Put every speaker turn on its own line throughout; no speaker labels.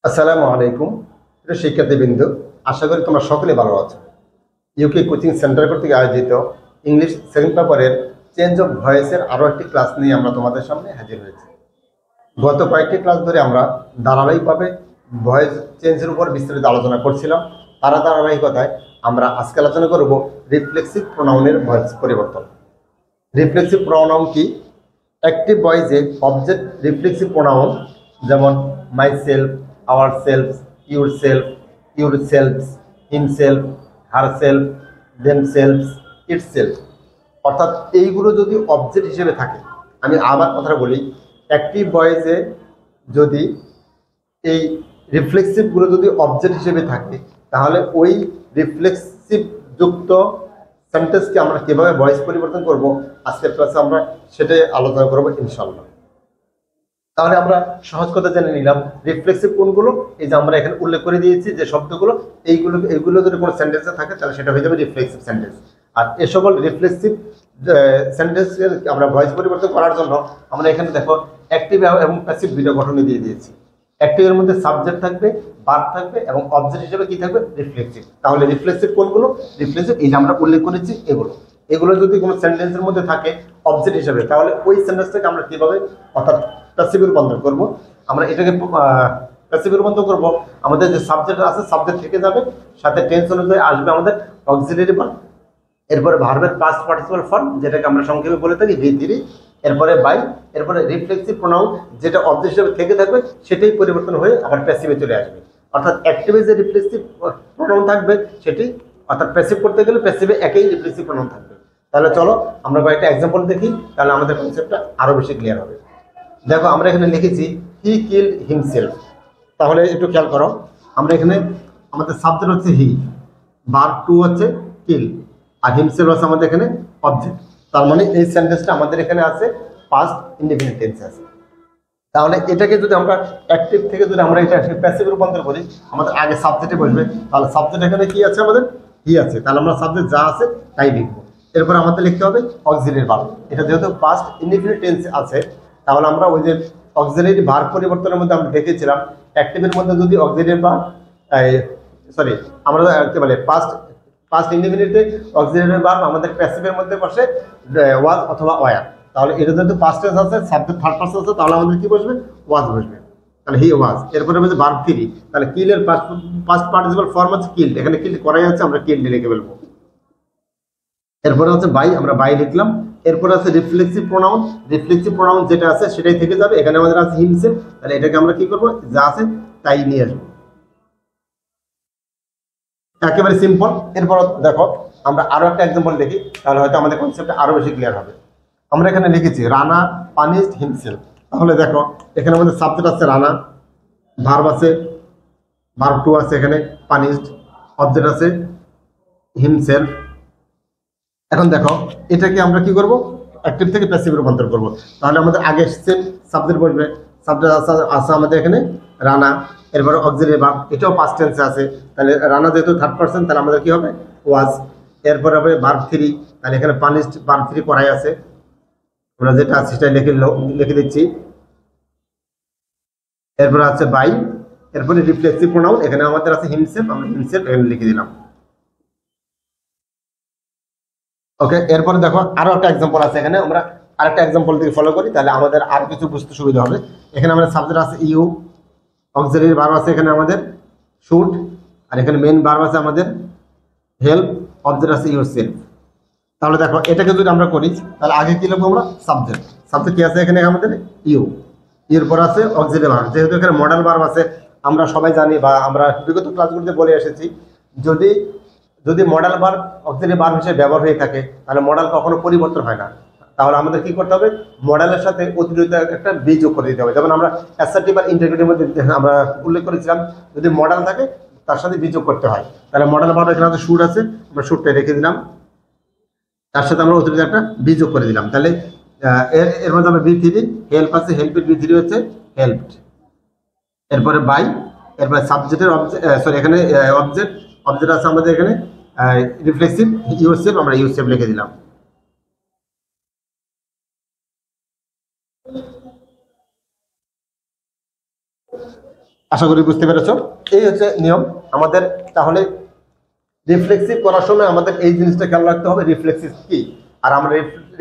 আসসালামু আলাইকুম প্রিয় শিক্ষার্থীবৃন্দ, আশা করি তোমরা সকলে ভালো আছো। ইউকে কোচিং সেন্টার কর্তৃক আয়োজিত ইংলিশ সেকেন্ড পেপারের চেঞ্জ অফ ভয়েসের আরও একটি ক্লাস নিয়ে আমরা তোমাদের সামনে হাজির হয়েছি। গত কয়েকটি ক্লাস ধরে আমরা ধারাবাহিকভাবে ভয়েস চেঞ্জের উপর বিস্তারিত আলোচনা করছিলাম। তারা ধারাবাহিকতায় আমরা আজকে আলোচনা করব রিফ্লেক্সিভ প্রোনাউনের ভয়েস পরিবর্তন। রিফ্লেক্সিভ প্রোনাউন কি? অ্যাক্টিভ ভয়েসে অবজেক্ট রিফ্লেক্সিভ প্রোনাউন যেমন my self, our self, your self, your selves, himself, her self, them selves, it self, অর্থাৎ এইগুলো যদি অবজেক্ট হিসেবে থাকে, আমি আবার কথাটা বলি, অ্যাক্টিভ ভয়েসে যদি এই রিফ্লেক্সিভগুলো যদি অবজেক্ট হিসেবে থাকে, তাহলে ওই রিফ্লেক্সিভ যুক্ত সেন্টেন্সকে আমরা কীভাবে ভয়েস পরিবর্তন করব, আজকের ক্লাসে আমরা সেটাই আলোচনা করবো ইনশাআল্লাহ। তাহলে আমরা সহজ কথা জেনে নিলাম রিফ্লেক্সিভ কোনগুলো। এই যে আমরা এখানে উল্লেখ করে দিয়েছি যে শব্দগুলো, এইগুলো যদি কোনো সেন্টেন্সে থাকে তাহলে সেটা হয়ে যাবে রিফ্লেক্সিভ সেন্টেন্স। আর এ সকল রিফ্লেক্সিভ সেন্টেন্সের আমরা ভয়েস পরিবর্তন করার জন্য আমরা এখানে দেখো অ্যাক্টিভ এবং প্যাসিভ দুটো গঠনে দিয়ে দিয়েছি। অ্যাক্টিভের মধ্যে সাবজেক্ট থাকবে, ভার্ব থাকবে এবং অবজেক্ট হিসেবে কি থাকবে? রিফ্লেক্সিভ। তাহলে রিফ্লেক্সিভ কোনগুলো? রিফ্লেক্সিভ এই যে আমরা উল্লেখ করেছি এগুলো যদি কোনো সেন্টেন্সের মধ্যে থাকে অবজেক্ট হিসেবে, তাহলে ওই সেন্টেন্সটাকে আমরা কিভাবে অর্থাৎ প্যাসিভ রূপান্তর করব। আমরা এটাকে প্যাসিভ রূপান্তর করব, আমাদের যে সাবজেক্ট আছে সাবজেক্ট থেকে যাবে, সাথে টেন্স অনুযায়ী আসবে আমাদের অক্সিলারি ভার্ব, এরপরে ভার্বের পাস্ট পার্টিসিপাল ফর্ম যেটাকে আমরা সংক্ষেপে বলে থাকি ভি3, এরপরে বাই, এরপরে রিফ্লেক্সিভ প্রোনাউন যেটা অবজেক্ট হিসেবে থেকে থাকবে সেটাই পরিবর্তন হয়ে আবার প্যাসিভে চলে আসবে। অর্থাৎ অ্যাক্টিভে যে রিফ্লেক্সিভ প্রোনাউন থাকবে সেটি, অর্থাৎ প্যাসিভ করতে গেলে প্যাসিভে একই রিফ্লেক্সিভ প্রোনাউন থাকবে। তাহলে চলো আমরা কয়েকটা এক্সাম্পল দেখি, তাহলে আমাদের কনসেপ্টটা আরো বেশি ক্লিয়ার হবে। দেখো আমরা এখানে লিখেছি হি কিল্ড হিমসেলফ। তাহলে একটু খেয়াল করো, আমরা এখানে আমাদের সাবজেক্ট হচ্ছে হি, ভার্ব টু হচ্ছে কিল, আর হিমসেলফ আছে আমাদের এখানে অবজেক্ট। তার মানে এই সেন্টেন্সটা আমাদের এখানে আছে পাস্ট ইনডিফিনিট টেন্সে আছে। তাহলে এটাকে যদি আমরা অ্যাক্টিভ থেকে যদি আমরা এটা প্যাসিভ রূপান্তর করি, আমাদের আগে সাবজেক্টে বসবে, তাহলে সাবজেক্ট এখানে কি আছে? আমাদের হি আছে, তাহলে আমরা সাবজেক্ট যা আছে তাই লিখবো। এরপর আমাদের লিখতে হবে অক্সিলারি ভার্ব। এটা যেহেতু পাস্ট ইনডিফিনিট টেন্স আছে, তাহলে আমরা ওই যে অক্সিলারি ভার্ব পরিবর্তনের মধ্যে আমরা দেখেছিলাম অ্যাক্টিভের মধ্যে যদি অক্সিলারি ভার্ব আমরা কি বলে পাস্ট ইনডিফিনিটে অক্সিলারি ভার্ব আমাদের প্যাসিভের মধ্যে বসে ওয়াজ অথবা ওয়ার। তাহলে এটা যেহেতু পাস্ট টেন্স আছে, সাবজেক্ট থার্ড পারসন আছে, তাহলে আমাদের কি বসবে? ওয়াজ বসবে। তাহলে হি ওয়াজ। এরপরে বলছে ভার্ব 3, তাহলে কিলের পাস্ট পার্টিসিপাল ফর্ম হচ্ছে কিল্ড, এখানে কিল্ড করাই আছে, আমরা কিল্ড লিখে ফেলবো। এরপরে হচ্ছে বাই, আমরা বাই লিখলাম। এরপরে আছে রিফ্লেক্সিভ প্রোনাউন। রিফ্লেক্সিভ প্রোনাউন যেটা আছে সেটাই থেকে যাবে, এখানে আমাদের আছে হিমসেলফ, তাহলে এটাকে আমরা কি করবো? যা আছে তাই নিয়ে আসবো, একেবারে সিম্পল। এরপর দেখো আমরা আরো একটা এক্সাম্পল দেখি, তাহলে হয়তো আমাদের কনসেপ্ট আরো বেশি ক্লিয়ার হবে। আমরা এখানে লিখেছি রানা পানিশড হিমসেলফ। তাহলে দেখো এখানে আমাদের সাবজেক্ট আছে রানা, ভার্ব আছে, ভার্ব টু আছে এখানে পানিশড, অবজেক্ট আছে হিমসেলফ। এখন দেখো এটাকে আমরা কি করব? অ্যাক্টিভ থেকে প্যাসিভ রূপান্তর করব। তাহলে আমাদের আগে সেম সাবজেক্ট বসবে, সাবজেক্ট আছে আমাদের এখানে রানা, এরপরে অক্সিলারি ভার্ব, এটাও পাস্ট টেন্সে আছে, তাহলে রানা যেহেতু থার্ড পারসন, তাহলে আমাদের কি হবে? ওয়াজ। এরপরে হবে ভার্ব 3, তাহলে এখানে পানিশড ভার্ব 3 করাই আছে, আমরা যেটা আছে সেটা লিখে দিচ্ছি। এরপরে আছে বাই, এরপরে রিফ্লেক্সিভ প্রোনাউন, এখানে আমাদের আছে হিমসেলফ, আমরা হিমসেলফ এখানে লিখে দিলাম। ওকে, এরপরে দেখো আরো একটা এক্সাম্পল আছে, এখানে আমরা আরেকটা এক্সাম্পল থেকে ফলো করি, তাহলে আমাদের আর কিছু বুঝতে সুবিধা হবে। এখানে আমাদের সাবজেক্ট আছে ইউ, অক্সিলারি ভার্ব আছে এখানে আমাদের শুড, আর এখানে মেইন ভার্ব আছে আমাদের হেল্প, অবজেক্ট আছে ইউরসেলফ। তাহলে দেখো এটাকে যদি আমরা করি, তাহলে আগে কি লিখবো? আমরা সাবজেক্ট কি আছে এখানে আমাদের? ইউ, এরপর আছে অক্সিলারি ভার্ব, যেহেতু এখানে মডেল ভার্ব আছে, আমরা সবাই জানি বা আমরা বিগত ক্লাসগুলোতে বলে এসেছি, যদি মডেল ভার্ব অক্সিলারি ভার্ব হিসেবে ব্যবহার হয়ে থাকে, তাহলে মডেল কখনো পরিবর্তন হয় না। তাহলে আমাদের কি করতে হবে? মডেলের সাথে অতিরিক্ত একটা বি যোগ করে দিতে হবে। যেমন আমরা অ্যাসার্টিভ আর ইন্টারোগেটিভের মধ্যে আমরা উল্লেখ করেছিলাম, যদি মডেল থাকে তার সাথে বি যোগ করতে হয়। তাহলে মডেল ভার্ব এখানে আমাদের শুড আছে, আমরা শুডটা রেখে দিলাম, তার সাথে আমরা অতিরিক্ত একটা বি যোগ করে দিলাম। তাহলে এর মধ্যে আমরা বি3, হেল্প আছে, হেল্পের বি3 হচ্ছে হেল্পড। এরপরে বাই, এরপরে সাবজেক্টের এখানে অবজেক্ট আছে আমাদের এখানে রিফ্লেক্সিভ ইউরসেলফ, আমরা ইউরসেলফ লিখে দিলাম। আশা করি বুঝতে পেরেছো। এই হচ্ছে নিয়ম আমাদের। তাহলে রিফ্লেক্সিভ করার সময় আমাদের এই জিনিসটা খেয়াল রাখতে হবে, রিফ্লেক্সিভ কি আর আমরা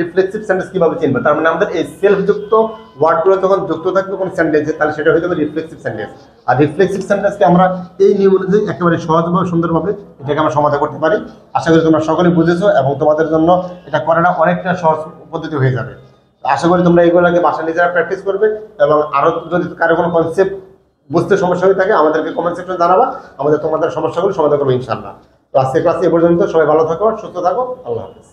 রিফ্লেক্সিভ সেন্টেন্স কিভাবে চিনবো। তার মানে আমাদের এই সেলফ যুক্ত ওয়ার্ডগুলো যখন যুক্ত থাকবে কোনো সেন্টেন্সে, তাহলে সেটা হয়ে যাবে রিফ্লেক্সিভ সেন্টেন্স। আর রিফ্লেক্সিভ সেন্টেন্সকে আমরা এই নিয়ম অনুযায়ী একেবারে সহজভাবে সুন্দরভাবে এটাকে আমরা সমাধান করতে পারি। আশা করি তোমরা সকলে বুঝেছো এবং তোমাদের জন্য এটা করাটা অনেকটা সহজ পদ্ধতি হয়ে যাবে। আশা করি তোমরা এগুলোকে বাসায় নিজেরা প্র্যাকটিস করবে এবং আরো যদি কারো কোনো কনসেপ্ট বুঝতে সমস্যা হয়ে থাকে আমাদেরকে কমেন্ট সেকশনে জানাবা, আমাদের তোমাদের সমস্যাগুলো সমাধান করবো ইনশাআল্লাহ। তো আজকে ক্লাস এ পর্যন্ত। সবাই ভালো থাকো, সুস্থ থাকো, আল্লাহ হাফেজ।